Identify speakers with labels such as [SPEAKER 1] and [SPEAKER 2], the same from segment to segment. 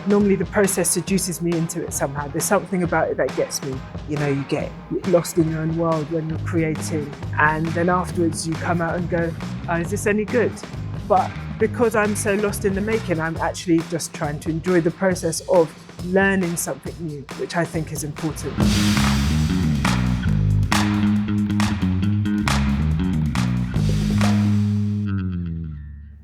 [SPEAKER 1] Normally the process seduces me into it somehow. There's something about it that gets me. You know, you get lost in your own world when you're creating, and then afterwards you come out and go, oh, is this any good? But because I'm so lost in the making, I'm actually just trying to enjoy the process of learning something new, which I think is important.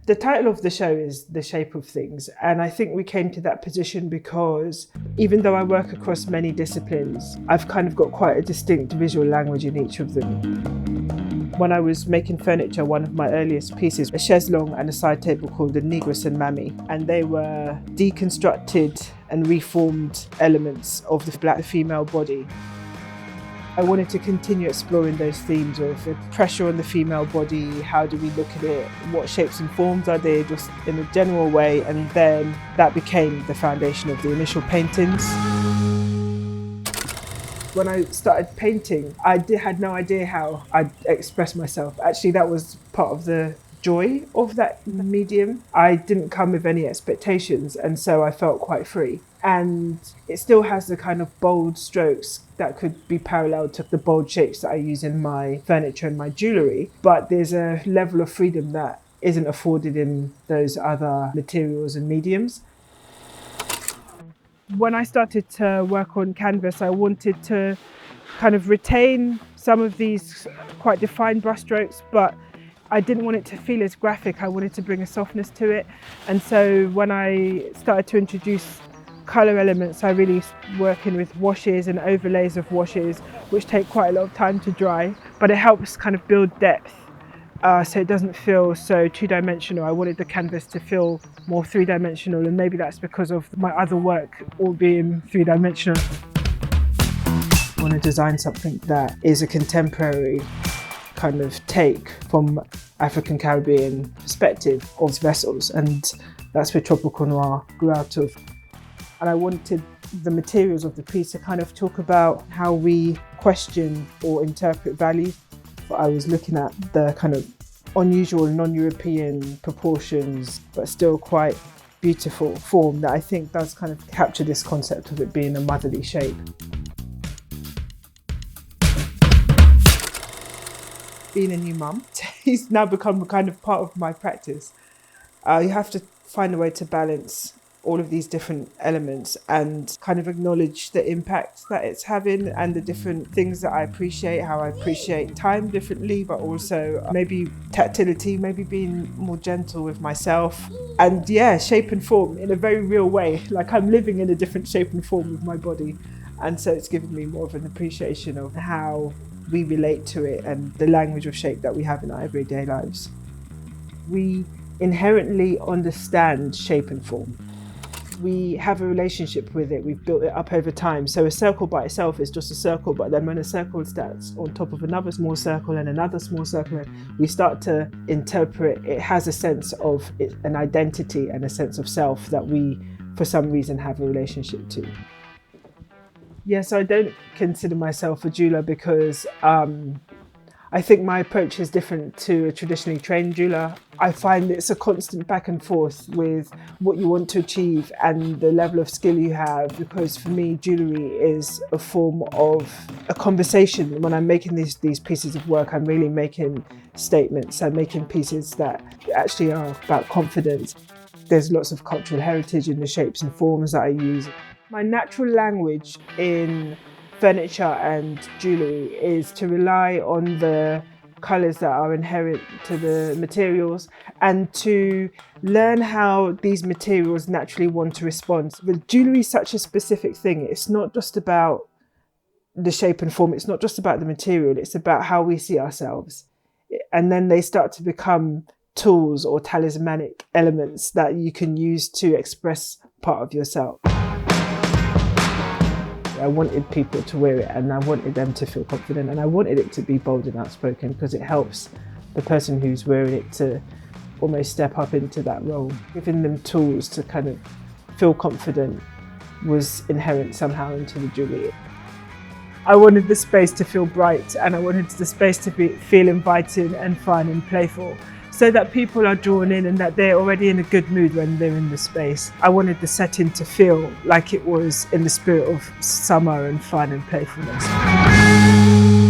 [SPEAKER 1] The title of the show is The Shape of Things, and I think we came to that position because even though I work across many disciplines, I've kind of got quite a distinct visual language in each of them. When I was making furniture, one of my earliest pieces, a chaise longue and a side table called the Negress and Mammy, and they were deconstructed and reformed elements of the black female body. I wanted to continue exploring those themes of the pressure on the female body, how do we look at it, what shapes and forms are there, just in a general way, and then that became the foundation of the initial paintings. When I started painting, I had no idea how I'd express myself. Actually, that was part of the joy of that medium. I didn't come with any expectations, and so I felt quite free. And it still has the kind of bold strokes that could be paralleled to the bold shapes that I use in my furniture and my jewellery. But there's a level of freedom that isn't afforded in those other materials and mediums. When I started to work on canvas, I wanted to kind of retain some of these quite defined brushstrokes, but I didn't want it to feel as graphic. I wanted to bring a softness to it. And so when I started to introduce colour elements, I really working with washes and overlays of washes, which take quite a lot of time to dry, but it helps kind of build depth. So it doesn't feel so two-dimensional. I wanted the canvas to feel more three-dimensional, and maybe that's because of my other work all being three-dimensional. I want to design something that is a contemporary kind of take from African Caribbean perspective of vessels, and that's where Tropical Noir grew out of. And I wanted the materials of the piece to kind of talk about how we question or interpret value. I was looking at the kind of unusual non-European proportions, but still quite beautiful form that I think does kind of capture this concept of it being a motherly shape. Being a new mum, it's now become kind of part of my practice. You have to find a way to balance all of these different elements and kind of acknowledge the impact that it's having and the different things that I appreciate, how I appreciate time differently, but also maybe tactility, maybe being more gentle with myself. And yeah, shape and form in a very real way, like I'm living in a different shape and form with my body. And so it's given me more of an appreciation of how we relate to it and the language of shape that we have in our everyday lives. We inherently understand shape and form. We have a relationship with it, we've built it up over time. So a circle by itself is just a circle, but then when a circle stands on top of another small circle and another small circle, we start to interpret it has a sense of an identity and a sense of self that we, for some reason, have a relationship to. Yes, I don't consider myself a jeweler because I think my approach is different to a traditionally trained jeweler. I find it's a constant back and forth with what you want to achieve and the level of skill you have, because for me, jewellery is a form of a conversation. When I'm making these pieces of work, I'm really making statements. I'm making pieces that actually are about confidence. There's lots of cultural heritage in the shapes and forms that I use. My natural language in furniture and jewellery is to rely on the colours that are inherent to the materials and to learn how these materials naturally want to respond. With jewellery is such a specific thing. It's not just about the shape and form. It's not just about the material. It's about how we see ourselves. And then they start to become tools or talismanic elements that you can use to express part of yourself. I wanted people to wear it and I wanted them to feel confident, and I wanted it to be bold and outspoken because it helps the person who's wearing it to almost step up into that role. Giving them tools to kind of feel confident was inherent somehow into the jewellery. I wanted the space to feel bright and I wanted the space to feel inviting and fun and playful. so that people are drawn in and that they're already in a good mood when they're in the space. I wanted the setting to feel like it was in the spirit of summer and fun and playfulness.